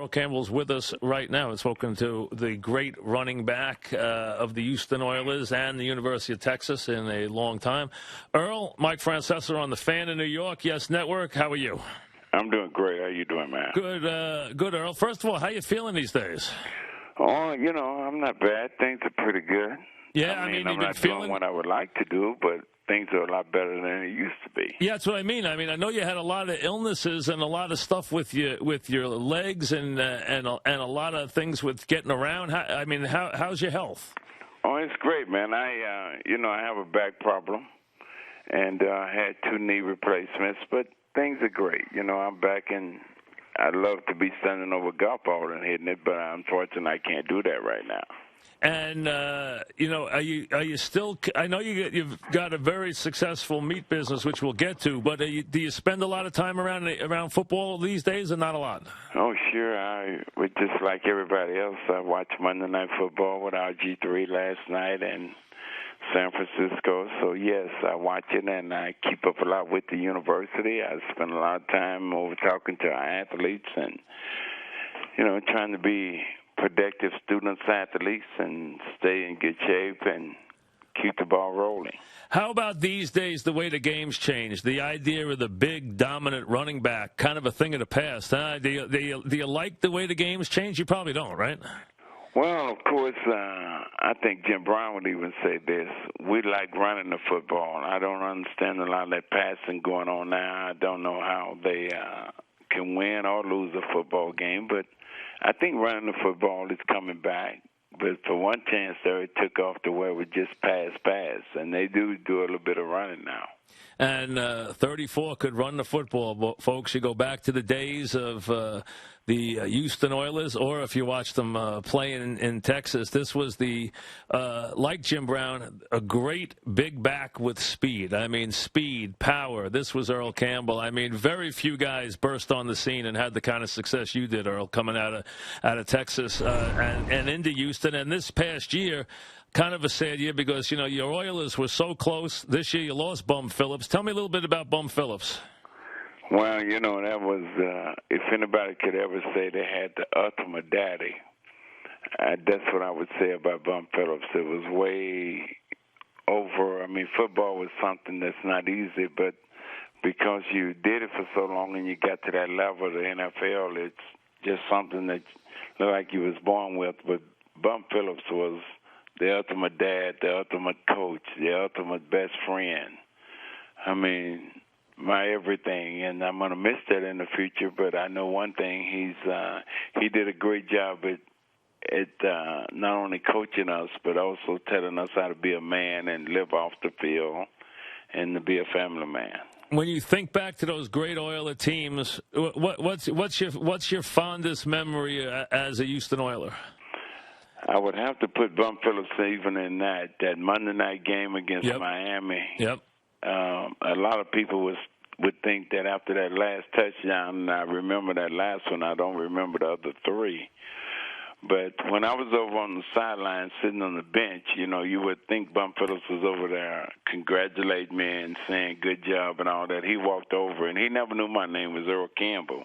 Earl Campbell's with us right now. I've spoken to the great running back of the Houston Oilers and the University of Texas in a long time. Earl, Mike Francesa on the Fan in New York, Yes Network. How are you? I'm doing great. How you doing, man? Good, Earl. First of all, how you feeling these days? Oh, I'm not bad. Things are pretty good. Yeah, I'm not doing what I would like to do, but things are a lot better than it used to be. Yeah, that's what I mean. I know you had a lot of illnesses and a lot of stuff with your legs and a lot of things with getting around. How's your health? Oh, it's great, man. I have a back problem, and I had 2 knee replacements, but things are great. I'm back, and I'd love to be standing over a golf ball and hitting it, but unfortunately I can't do that right now. And are you still? I know you've got a very successful meat business, which we'll get to. But do you spend a lot of time around football these days, or not a lot? Oh, sure. Just like everybody else, I watched Monday Night Football with RG3 last night in San Francisco. So yes, I watch it, and I keep up a lot with the university. I spend a lot of time over talking to our athletes, and trying to be productive students, athletes, and stay in good shape and keep the ball rolling. How about these days, the way the game's changed? The idea of the big, dominant running back, kind of a thing of the past. Huh? Do you like the way the game's changed? You probably don't, right? Well, of course, I think Jim Brown would even say this. We like running the football. I don't understand a lot of that passing going on now. I don't know how they can win or lose a football game, but I think running the football is coming back. But for one chance there, it took off to where we just pass, and they do a little bit of running now. And 34 could run the football, folks. You go back to the days of the Houston Oilers, or if you watch them play in Texas, this was like Jim Brown, a great big back with speed. Speed, power. This was Earl Campbell. Very few guys burst on the scene and had the kind of success you did, Earl, coming out of Texas and into Houston. And this past year, kind of a sad year because, your Oilers were so close. This year you lost Bum Phillips. Tell me a little bit about Bum Phillips. Well, that was, if anybody could ever say they had the ultimate daddy, that's what I would say about Bum Phillips. It was way over. Football was something that's not easy, but because you did it for so long and you got to that level of the NFL, it's just something that looked like you was born with. But Bum Phillips was the ultimate dad, the ultimate coach, the ultimate best friend. My everything, and I'm going to miss that in the future, but I know one thing, he did a great job at not only coaching us, but also telling us how to be a man and live off the field and to be a family man. When you think back to those great Oiler teams, what's your fondest memory as a Houston Oiler? I would have to put Bum Phillips even in that Monday night game against Miami. Yep. A lot of people would think that after that last touchdown, and I remember that last one, I don't remember the other 3. But when I was over on the sideline sitting on the bench, you would think Bum Phillips was over there congratulating me and saying good job and all that. He walked over, and he never knew my name was Earl Campbell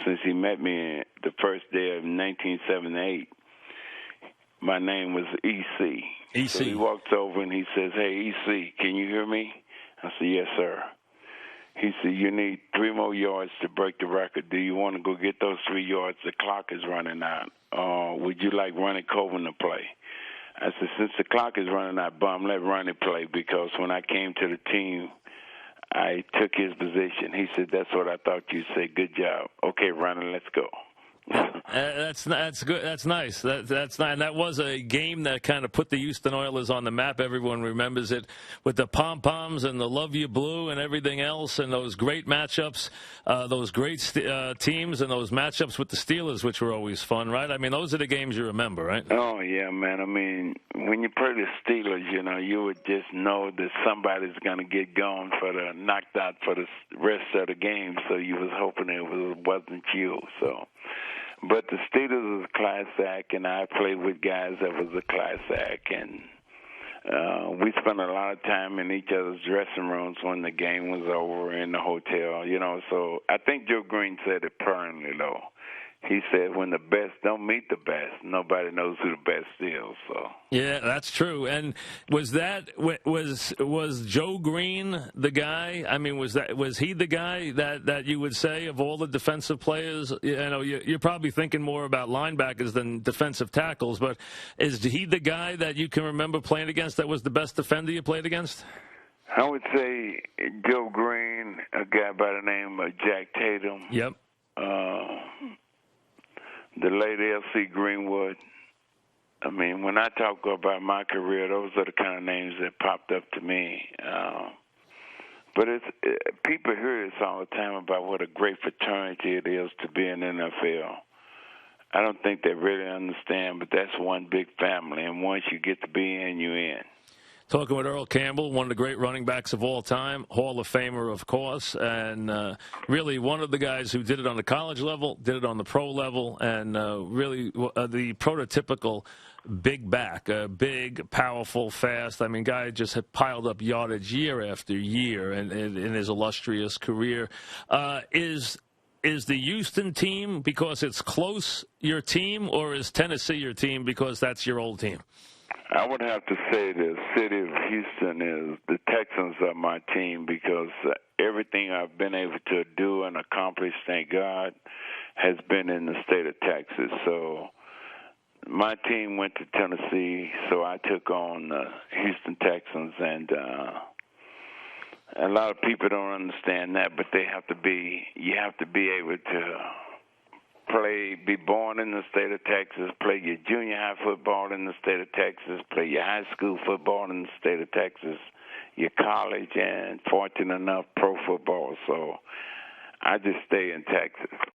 since he met me the first day of 1978. My name was E.C. E.C. So he walks over and he says, "Hey, E.C., can you hear me?" I said, "Yes, sir." He said, "You need 3 more yards to break the record. Do you want to go get those 3 yards? The clock is running out. Would you like Ronnie Colvin to play?" I said, "Since the clock is running out, Bum, let Ronnie play, because when I came to the team, I took his position." He said, "That's what I thought you'd say. Good job. Okay, Ronnie, let's go." That's good. That's nice. That's nice. And that was a game that kind of put the Houston Oilers on the map. Everyone remembers it with the pom-poms and the Love You Blue and everything else, and those great matchups, those great teams, and those matchups with the Steelers, which were always fun, right? Those are the games you remember, right? Oh, yeah, man. When you play the Steelers, you would just know that somebody's going to get gone knocked out for the rest of the game, so you was hoping it wasn't you, so... But the Steelers was a class act, and I played with guys that was a class act, and we spent a lot of time in each other's dressing rooms when the game was over in the hotel, So I think Joe Green said it permanently, though. he said, when the best don't meet the best, nobody knows who the best is. So yeah, that's true. And was Joe Green the guy? I mean, was he the guy that you would say of all the defensive players? You know, you're probably thinking more about linebackers than defensive tackles, but is he the guy that you can remember playing against that was the best defender you played against? I would say Joe Green, a guy by the name of Jack Tatum. Yep. The late L.C. Greenwood. I mean, when I talk about my career, those are the kind of names that popped up to me. But people hear this all the time about what a great fraternity it is to be in the NFL. I don't think they really understand, but that's one big family, and once you get to be in, you're in. Talking with Earl Campbell, one of the great running backs of all time, Hall of Famer, of course, and really one of the guys who did it on the college level, did it on the pro level, and really the prototypical big back, big, powerful, fast. I mean, guy just had piled up yardage year after year in his illustrious career. Is the Houston team, because it's close, your team, or is Tennessee your team because that's your old team? I would have to say the city of Houston is the Texans are my team because everything I've been able to do and accomplish, thank God, has been in the state of Texas. So my team went to Tennessee, so I took on the Houston Texans, and a lot of people don't understand that, but you have to be able to be born in the state of Texas, play your junior high football in the state of Texas, play your high school football in the state of Texas, your college, and fortunate enough, pro football. So I just stay in Texas.